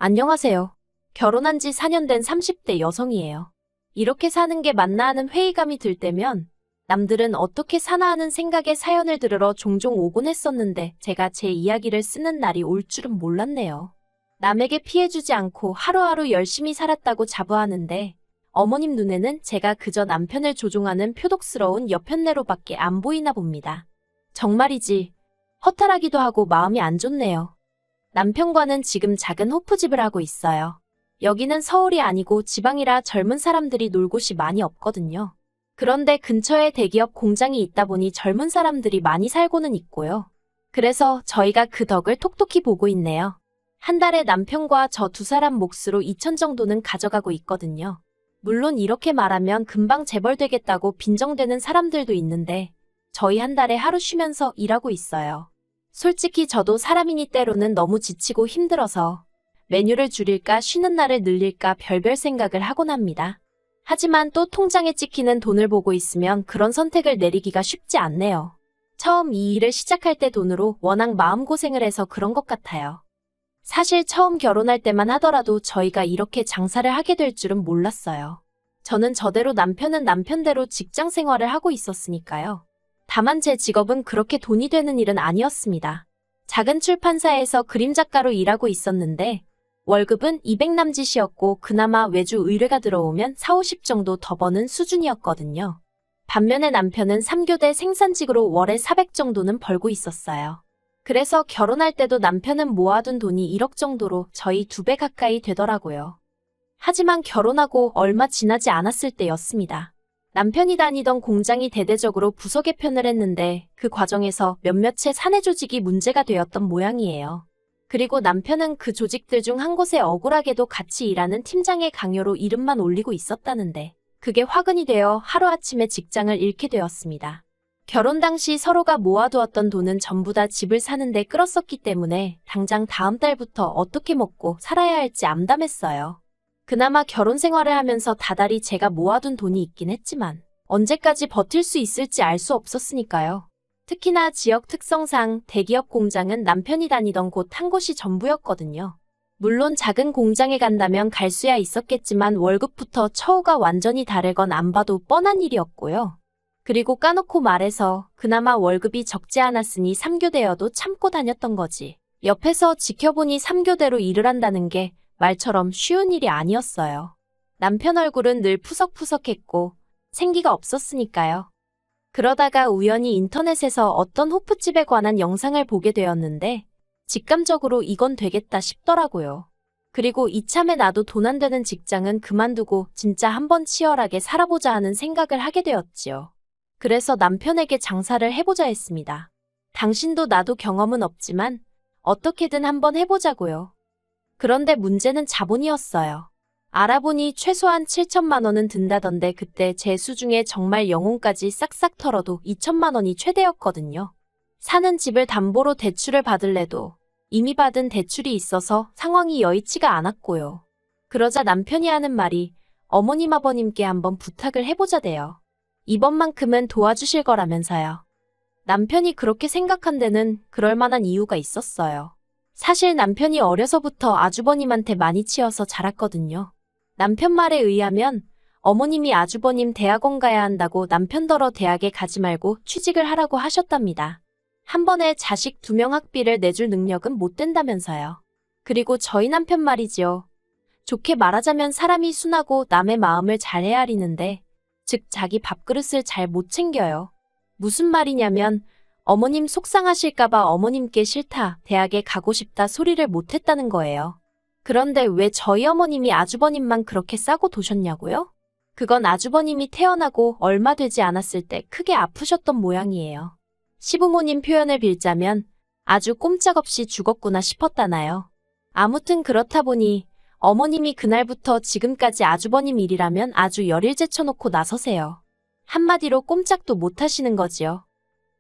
안녕하세요. 결혼한 지 4년 된 30대 여성이에요. 이렇게 사는 게 맞나 하는 회의감이 들 때면 남들은 어떻게 사나 하는 생각에 사연을 들으러 종종 오곤 했었는데 제가 제 이야기를 쓰는 날이 올 줄은 몰랐네요. 남에게 피해주지 않고 하루하루 열심히 살았다고 자부하는데 어머님 눈에는 제가 그저 남편을 조종하는 표독스러운 여편네로밖에 안 보이나 봅니다. 정말이지 허탈하기도 하고 마음이 안 좋네요. 남편과는 지금 작은 호프집을 하고 있어요. 여기는 서울이 아니고 지방이라 젊은 사람들이 놀 곳이 많이 없거든요. 그런데 근처에 대기업 공장이 있다 보니 젊은 사람들이 많이 살고는 있고요. 그래서 저희가 그 덕을 톡톡히 보고 있네요. 한 달에 남편과 저 두 사람 몫으로 2천 정도는 가져가고 있거든요. 물론 이렇게 말하면 금방 재벌되겠다고 빈정대는 사람들도 있는데 저희 한 달에 하루 쉬면서 일하고 있어요. 솔직히 저도 사람이니 때로는 너무 지치고 힘들어서 메뉴를 줄일까 쉬는 날을 늘릴까 별별 생각을 하곤 합니다. 하지만 또 통장에 찍히는 돈을 보고 있으면 그런 선택을 내리기가 쉽지 않네요. 처음 이 일을 시작할 때 돈으로 워낙 마음고생을 해서 그런 것 같아요. 사실 처음 결혼할 때만 하더라도 저희가 이렇게 장사를 하게 될 줄은 몰랐어요. 저는 저대로 남편은 남편대로 직장 생활을 하고 있었으니까요. 다만 제 직업은 그렇게 돈이 되는 일은 아니었습니다. 작은 출판사에서 그림작가로 일하고 있었는데 월급은 200 남짓이었고 그나마 외주 의뢰가 들어오면 4, 50 정도 더 버는 수준이었거든요. 반면에 남편은 3교대 생산직으로 월에 400 정도는 벌고 있었어요. 그래서 결혼할 때도 남편은 모아둔 돈이 1억 정도로 저희 2배 가까이 되더라고요. 하지만 결혼하고 얼마 지나지 않았을 때였습니다. 남편이 다니던 공장이 대대적으로 부서 개편을 했는데 그 과정에서 몇몇의 사내 조직이 문제가 되었던 모양이에요. 그리고 남편은 그 조직들 중 한 곳에 억울하게도 같이 일하는 팀장의 강요로 이름만 올리고 있었다는데 그게 화근이 되어 하루아침에 직장을 잃게 되었습니다. 결혼 당시 서로가 모아두었던 돈은 전부 다 집을 사는데 끌었었기 때문에 당장 다음 달부터 어떻게 먹고 살아야 할지 암담했어요. 그나마 결혼 생활을 하면서 다달이 제가 모아둔 돈이 있긴 했지만 언제까지 버틸 수 있을지 알 수 없었으니까요. 특히나 지역 특성상 대기업 공장은 남편이 다니던 곳 한 곳이 전부였거든요. 물론 작은 공장에 간다면 갈 수야 있었겠지만 월급부터 처우가 완전히 다를 건 안 봐도 뻔한 일이었고요. 그리고 까놓고 말해서 그나마 월급이 적지 않았으니 3교대여도 참고 다녔던 거지. 옆에서 지켜보니 3교대로 일을 한다는 게 말처럼 쉬운 일이 아니었어요. 남편 얼굴은 늘 푸석푸석했고 생기가 없었으니까요. 그러다가 우연히 인터넷에서 어떤 호프집에 관한 영상을 보게 되었는데 직감적으로 이건 되겠다 싶더라고요. 그리고 이참에 나도 돈 안 되는 직장은 그만두고 진짜 한번 치열하게 살아보자 하는 생각을 하게 되었지요. 그래서 남편에게 장사를 해보자 했습니다. 당신도 나도 경험은 없지만 어떻게든 한번 해보자고요. 그런데 문제는 자본이었어요. 알아보니 최소한 7천만 원은 든다던데 그때 제 수중에 정말 영혼까지 싹싹 털어도 2천만 원이 최대였거든요. 사는 집을 담보로 대출을 받을래도 이미 받은 대출이 있어서 상황이 여의치가 않았고요. 그러자 남편이 하는 말이 어머님 아버님께 한번 부탁을 해보자대요. 이번만큼은 도와주실 거라면서요. 남편이 그렇게 생각한 데는 그럴 만한 이유가 있었어요. 사실 남편이 어려서부터 아주버님한테 많이 치여서 자랐거든요. 남편 말에 의하면 어머님이 아주버님 대학원 가야 한다고 남편더러 대학에 가지 말고 취직을 하라고 하셨답니다. 한 번에 자식 2명 학비를 내줄 능력은 못 된다면서요. 그리고 저희 남편 말이지요. 좋게 말하자면 사람이 순하고 남의 마음을 잘 헤아리는데 즉 자기 밥그릇을 잘 못 챙겨요. 무슨 말이냐면 어머님 속상하실까봐 어머님께 싫다, 대학에 가고 싶다 소리를 못했다는 거예요. 그런데 왜 저희 어머님이 아주버님만 그렇게 싸고 도셨냐고요? 그건 아주버님이 태어나고 얼마 되지 않았을 때 크게 아프셨던 모양이에요. 시부모님 표현을 빌자면 아주 꼼짝없이 죽었구나 싶었다나요. 아무튼 그렇다 보니 어머님이 그날부터 지금까지 아주버님 일이라면 아주 열일 제쳐놓고 나서세요. 한마디로 꼼짝도 못 하시는 거지요.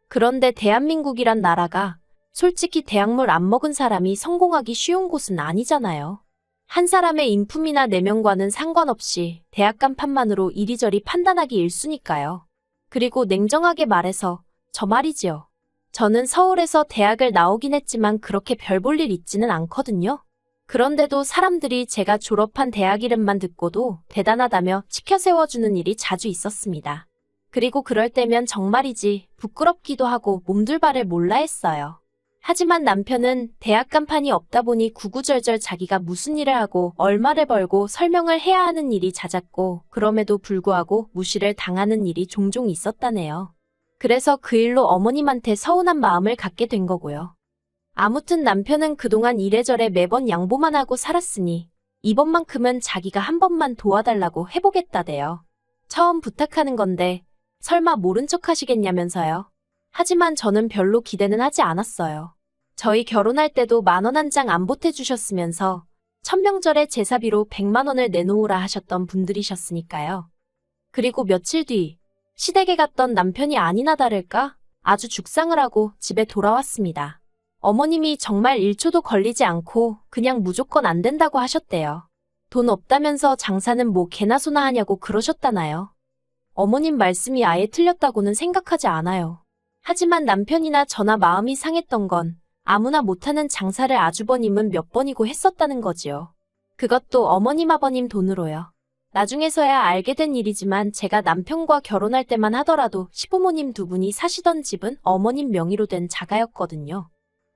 그런데 대한민국이란 나라가 솔직히 대학물 안 먹은 사람이 성공하기 쉬운 곳은 아니잖아요. 한 사람의 인품이나 내면과는 상관없이 대학 간판만으로 이리저리 판단하기 일쑤니까요. 그리고 냉정하게 말해서 저 말이지요. 저는 서울에서 대학을 나오긴 했지만 그렇게 별 볼 일 있지는 않거든요. 그런데도 사람들이 제가 졸업한 대학 이름만 듣고도 대단하다며 치켜 세워주는 일이 자주 있었습니다. 그리고 그럴 때면 정말이지 부끄럽기도 하고 몸둘바를 몰라 했어요. 하지만 남편은 대학 간판이 없다 보니 구구절절 자기가 무슨 일을 하고 얼마를 벌고 설명을 해야 하는 일이 잦았고 그럼에도 불구하고 무시를 당하는 일이 종종 있었다네요. 그래서 그 일로 어머님한테 서운한 마음을 갖게 된 거고요. 아무튼 남편은 그동안 이래저래 매번 양보만 하고 살았으니 이번만큼은 자기가 한 번만 도와달라고 해보겠다대요. 처음 부탁하는 건데 설마 모른 척 하시겠냐면서요. 하지만 저는 별로 기대는 하지 않았어요. 저희 결혼할 때도 10,000원 한 장 안 보태주셨으면서 천명절에 제사비로 100만 원을 내놓으라 하셨던 분들이셨으니까요. 그리고 며칠 뒤 시댁에 갔던 남편이 아니나 다를까 아주 죽상을 하고 집에 돌아왔습니다. 어머님이 정말 1초도 걸리지 않고 그냥 무조건 안 된다고 하셨대요. 돈 없다면서 장사는 뭐 개나 소나 하냐고 그러셨다나요. 어머님 말씀이 아예 틀렸다고는 생각하지 않아요. 하지만 남편이나 저나 마음이 상했던 건 아무나 못하는 장사를 아주버님은 몇 번이고 했었다는 거지요. 그것도 어머님 아버님 돈으로요. 나중에서야 알게 된 일이지만 제가 남편과 결혼할 때만 하더라도 시부모님 두 분이 사시던 집은 어머님 명의로 된 자가였거든요.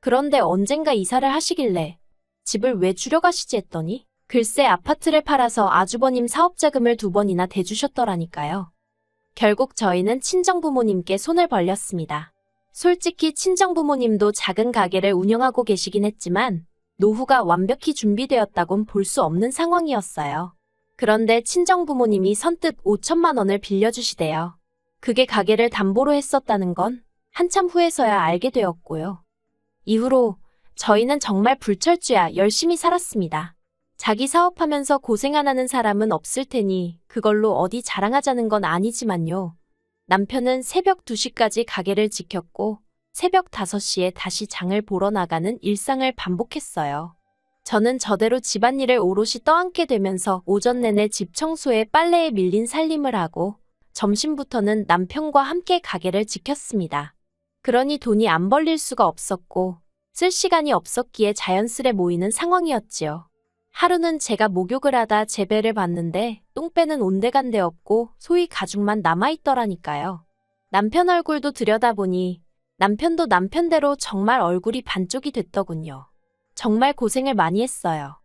그런데 언젠가 이사를 하시길래 집을 왜 줄여가시지 했더니 글쎄 아파트를 팔아서 아주버님 사업자금을 2번이나 대주셨더라니까요. 결국 저희는 친정부모님께 손을 벌렸습니다. 솔직히 친정부모님도 작은 가게를 운영하고 계시긴 했지만 노후가 완벽히 준비되었다곤 볼 수 없는 상황이었어요. 그런데 친정부모님이 선뜻 5천만 원을 빌려주시대요. 그게 가게를 담보로 했었다는 건 한참 후에서야 알게 되었고요. 이후로 저희는 정말 불철주야 열심히 살았습니다. 자기 사업하면서 고생 안 하는 사람은 없을 테니 그걸로 어디 자랑하자는 건 아니지만요. 남편은 새벽 2시까지 가게를 지켰고 새벽 5시에 다시 장을 보러 나가는 일상을 반복했어요. 저는 저대로 집안일을 오롯이 떠안게 되면서 오전 내내 집 청소에 빨래에 밀린 살림을 하고 점심부터는 남편과 함께 가게를 지켰습니다. 그러니 돈이 안 벌릴 수가 없었고 쓸 시간이 없었기에 자연스레 모이는 상황이었지요. 하루는 제가 목욕을 하다 재배를 봤는데 똥배는 온데간데 없고 소위 가죽만 남아있더라니까요. 남편 얼굴도 들여다보니 남편도 남편대로 정말 얼굴이 반쪽이 됐더군요. 정말 고생을 많이 했어요.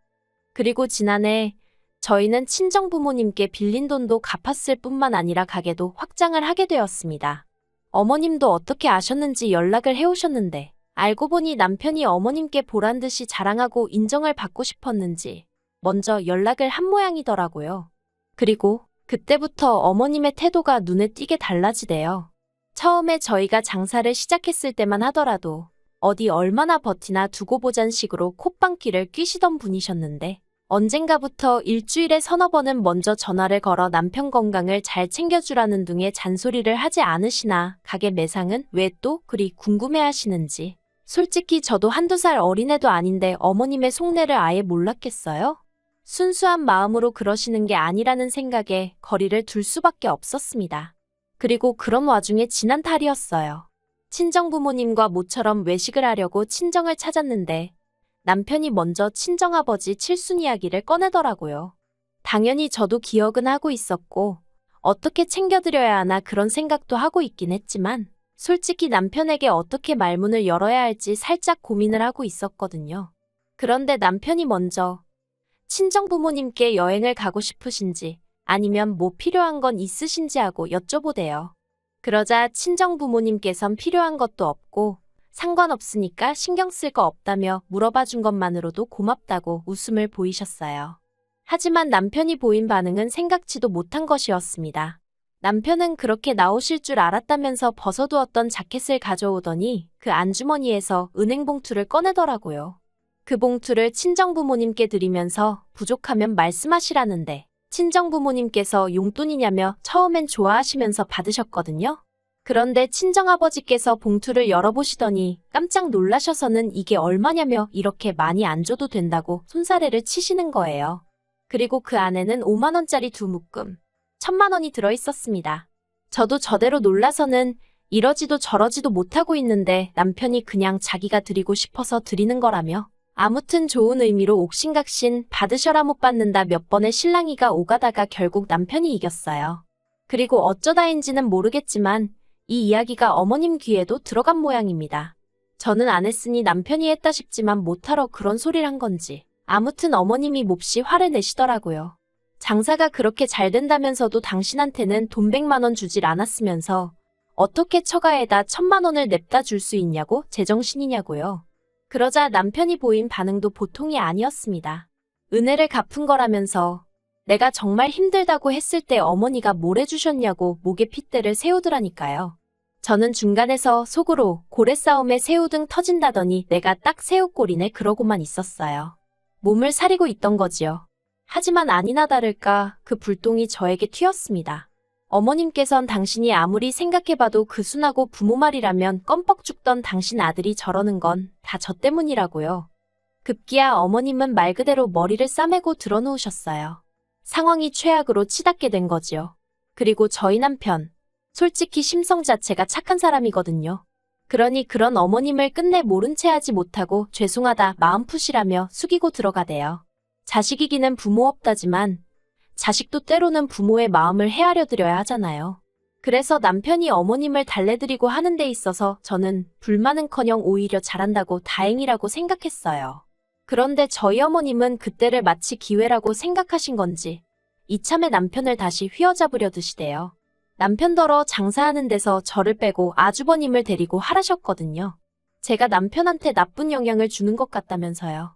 그리고 지난해 저희는 친정부모님께 빌린 돈도 갚았을 뿐만 아니라 가게도 확장을 하게 되었습니다. 어머님도 어떻게 아셨는지 연락을 해오셨는데 알고 보니 남편이 어머님께 보란듯이 자랑하고 인정을 받고 싶었는지 먼저 연락을 한 모양이더라고요. 그리고 그때부터 어머님의 태도가 눈에 띄게 달라지대요. 처음에 저희가 장사를 시작했을 때만 하더라도 어디 얼마나 버티나 두고 보잔 식으로 콧방귀를 뀌시던 분이셨는데 언젠가부터 일주일에 서너 번은 먼저 전화를 걸어 남편 건강을 잘 챙겨주라는 등의 잔소리를 하지 않으시나 가게 매상은 왜 또 그리 궁금해하시는지. 솔직히 저도 한두 살 어린애도 아닌데 어머님의 속내를 아예 몰랐겠어요? 순수한 마음으로 그러시는 게 아니라는 생각에 거리를 둘 수밖에 없었습니다. 그리고 그런 와중에 지난 달이었어요. 친정부모님과 모처럼 외식을 하려고 친정을 찾았는데 남편이 먼저 친정아버지 칠순 이야기를 꺼내더라고요. 당연히 저도 기억은 하고 있었고 어떻게 챙겨드려야 하나 그런 생각도 하고 있긴 했지만 솔직히 남편에게 어떻게 말문을 열어야 할지 살짝 고민을 하고 있었거든요. 그런데 남편이 먼저 친정부모님께 여행을 가고 싶으신지 아니면 뭐 필요한 건 있으신지 하고 여쭤보대요. 그러자 친정부모님께선 필요한 것도 없고 상관없으니까 신경 쓸 거 없다며 물어봐 준 것만으로도 고맙다고 웃음을 보이셨어요. 하지만 남편이 보인 반응은 생각지도 못한 것이었습니다. 남편은 그렇게 나오실 줄 알았다면서 벗어두었던 자켓을 가져오더니 그 안주머니에서 은행 봉투를 꺼내더라고요. 그 봉투를 친정부모님께 드리면서 부족하면 말씀하시라는데 친정부모님께서 용돈이냐며 처음엔 좋아하시면서 받으셨거든요. 그런데 친정아버지께서 봉투를 열어보시더니 깜짝 놀라셔서는 이게 얼마냐며 이렇게 많이 안 줘도 된다고 손사래를 치시는 거예요. 그리고 그 안에는 5만 원짜리 2묶음, 1,000만 원이 들어있었습니다. 저도 저대로 놀라서는 이러지도 저러지도 못하고 있는데 남편이 그냥 자기가 드리고 싶어서 드리는 거라며 아무튼 좋은 의미로 옥신각신 받으셔라 못 받는다 몇 번의 실랑이가 오가다가 결국 남편이 이겼어요. 그리고 어쩌다인지는 모르겠지만 이 이야기가 어머님 귀에도 들어간 모양입니다. 저는 안 했으니 남편이 했다 싶지만 못하러 그런 소리를 한 건지. 아무튼 어머님이 몹시 화를 내시더라고요. 장사가 그렇게 잘 된다면서도 당신한테는 돈 100만 원 주질 않았으면서 어떻게 처가에다 1000만 원을 냅다 줄 수 있냐고 제정신이냐고요. 그러자 남편이 보인 반응도 보통이 아니었습니다. 은혜를 갚은 거라면서 내가 정말 힘들다고 했을 때 어머니가 뭘 해주셨냐고 목에 핏대를 세우더라니까요. 저는 중간에서 속으로 고래 싸움에 새우등 터진다더니 내가 딱 새우꼴이네 그러고만 있었어요. 몸을 사리고 있던 거지요. 하지만 아니나 다를까 그 불똥이 저에게 튀었습니다. 어머님께선 당신이 아무리 생각해봐도 그 순하고 부모 말이라면 껌뻑 죽던 당신 아들이 저러는 건 다 저 때문이라고요. 급기야 어머님은 말 그대로 머리를 싸매고 드러누우셨어요. 상황이 최악으로 치닫게 된 거지요. 그리고 저희 남편, 솔직히 심성 자체가 착한 사람이거든요. 그러니 그런 어머님을 끝내 모른 채 하지 못하고 죄송하다 마음 푸시라며 숙이고 들어가대요. 자식이기는 부모 없다지만 자식도 때로는 부모의 마음을 헤아려 드려야 하잖아요. 그래서 남편이 어머님을 달래드리고 하는 데 있어서 저는 불만은커녕 오히려 잘한다고 다행이라고 생각했어요. 그런데 저희 어머님은 그때를 마치 기회라고 생각하신 건지 이참에 남편을 다시 휘어잡으려 드시대요. 남편더러 장사하는 데서 저를 빼고 아주버님을 데리고 하라셨거든요. 제가 남편한테 나쁜 영향을 주는 것 같다면서요.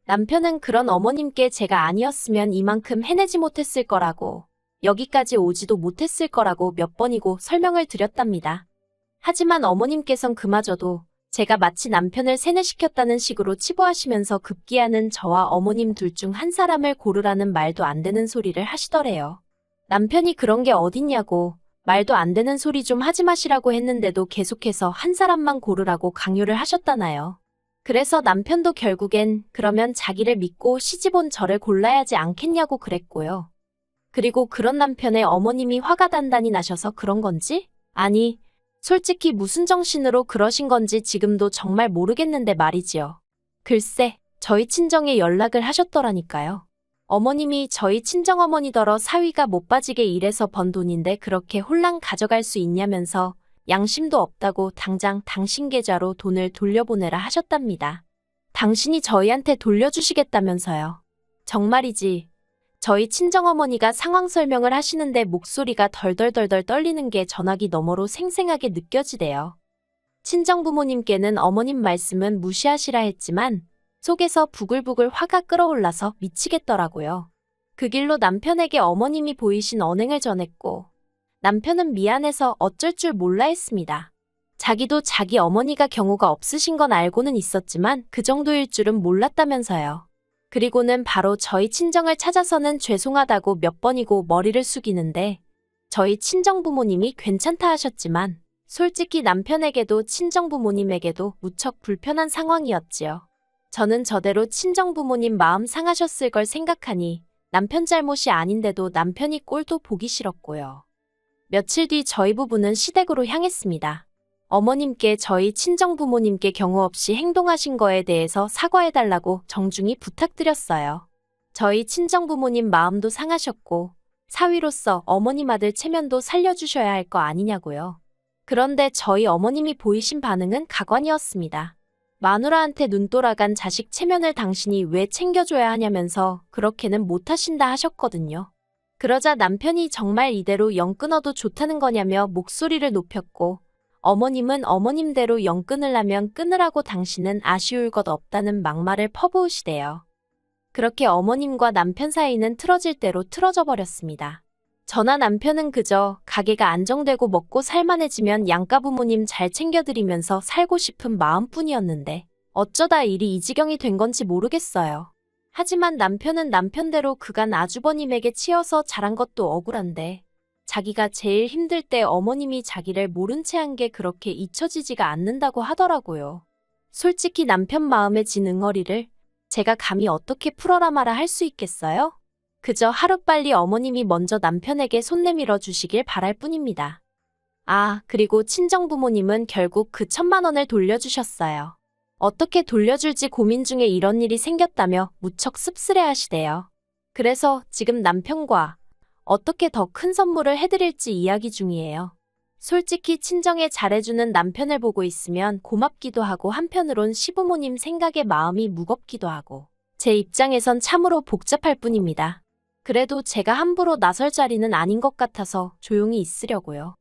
남편은 그런 어머님께 제가 아니었으면 이만큼 해내지 못했을 거라고, 여기까지 오지도 못했을 거라고 몇 번이고 설명을 드렸답니다. 하지만 어머님께선 그마저도 제가 마치 남편을 세뇌시켰다는 식으로 치부하시면서 급기야는 저와 어머님 둘 중 한 사람을 고르라는 말도 안 되는 소리를 하시더래요. 남편이 그런 게 어딨냐고 말도 안 되는 소리 좀 하지 마시라고 했는데도 계속해서 한 사람만 고르라고 강요를 하셨다나요. 그래서 남편도 결국엔 그러면 자기를 믿고 시집온 저를 골라야지 않겠냐고 그랬고요. 그리고 그런 남편의 어머님이 화가 단단히 나셔서 그런 건지? 아니, 솔직히 무슨 정신으로 그러신 건지 지금도 정말 모르겠는데 말이지요. 글쎄, 저희 친정에 연락을 하셨더라니까요. 어머님이 저희 친정어머니더러 사위가 못 빠지게 일해서 번 돈인데 그렇게 홀랑 가져갈 수 있냐면서 양심도 없다고 당장 당신 계좌로 돈을 돌려보내라 하셨답니다. 당신이 저희한테 돌려주시겠다면서요. 정말이지. 저희 친정어머니가 상황 설명을 하시는데 목소리가 덜덜덜덜 떨리는 게 전화기 너머로 생생하게 느껴지대요. 친정부모님께는 어머님 말씀은 무시하시라 했지만 속에서 부글부글 화가 끓어올라서 미치겠더라고요. 그 길로 남편에게 어머님이 보이신 언행을 전했고 남편은 미안해서 어쩔 줄 몰라 했습니다. 자기도 자기 어머니가 경우가 없으신 건 알고는 있었지만 그 정도일 줄은 몰랐다면서요. 그리고는 바로 저희 친정을 찾아서는 죄송하다고 몇 번이고 머리를 숙이는데 저희 친정부모님이 괜찮다 하셨지만 솔직히 남편에게도 친정부모님에게도 무척 불편한 상황이었지요. 저는 저대로 친정부모님 마음 상하셨을 걸 생각하니 남편 잘못이 아닌데도 남편이 꼴도 보기 싫었고요. 며칠 뒤 저희 부부는 시댁으로 향했습니다. 어머님께 저희 친정부모님께 경우 없이 행동하신 거에 대해서 사과해달라고 정중히 부탁드렸어요. 저희 친정부모님 마음도 상하셨고 사위로서 어머님 아들 체면도 살려주셔야 할 거 아니냐고요. 그런데 저희 어머님이 보이신 반응은 가관이었습니다. 마누라한테 눈 돌아간 자식 체면을 당신이 왜 챙겨줘야 하냐면서 그렇게는 못하신다 하셨거든요. 그러자 남편이 정말 이대로 영 끊어도 좋다는 거냐며 목소리를 높였고 어머님은 어머님대로 영 끊으려면 끊으라고 당신은 아쉬울 것 없다는 막말을 퍼부으시대요. 그렇게 어머님과 남편 사이는 틀어질 대로 틀어져 버렸습니다. 저나 남편은 그저 가게가 안정되고 먹고 살만해지면 양가 부모님 잘 챙겨드리면서 살고 싶은 마음뿐이었는데 어쩌다 일이 이 지경이 된 건지 모르겠어요. 하지만 남편은 남편대로 그간 아주버님에게 치여서 자란 것도 억울한데 자기가 제일 힘들 때 어머님이 자기를 모른 채 한 게 그렇게 잊혀지지가 않는다고 하더라고요. 솔직히 남편 마음에 진 응어리를 제가 감히 어떻게 풀어라 마라 할 수 있겠어요? 그저 하루빨리 어머님이 먼저 남편에게 손 내밀어 주시길 바랄 뿐입니다. 아, 그리고 친정부모님은 결국 그 1000만 원을 돌려주셨어요. 어떻게 돌려줄지 고민 중에 이런 일이 생겼다며 무척 씁쓸해하시대요. 그래서 지금 남편과 어떻게 더 큰 선물을 해드릴지 이야기 중이에요. 솔직히 친정에 잘해주는 남편을 보고 있으면 고맙기도 하고 한편으론 시부모님 생각에 마음이 무겁기도 하고 제 입장에선 참으로 복잡할 뿐입니다. 그래도 제가 함부로 나설 자리는 아닌 것 같아서 조용히 있으려고요.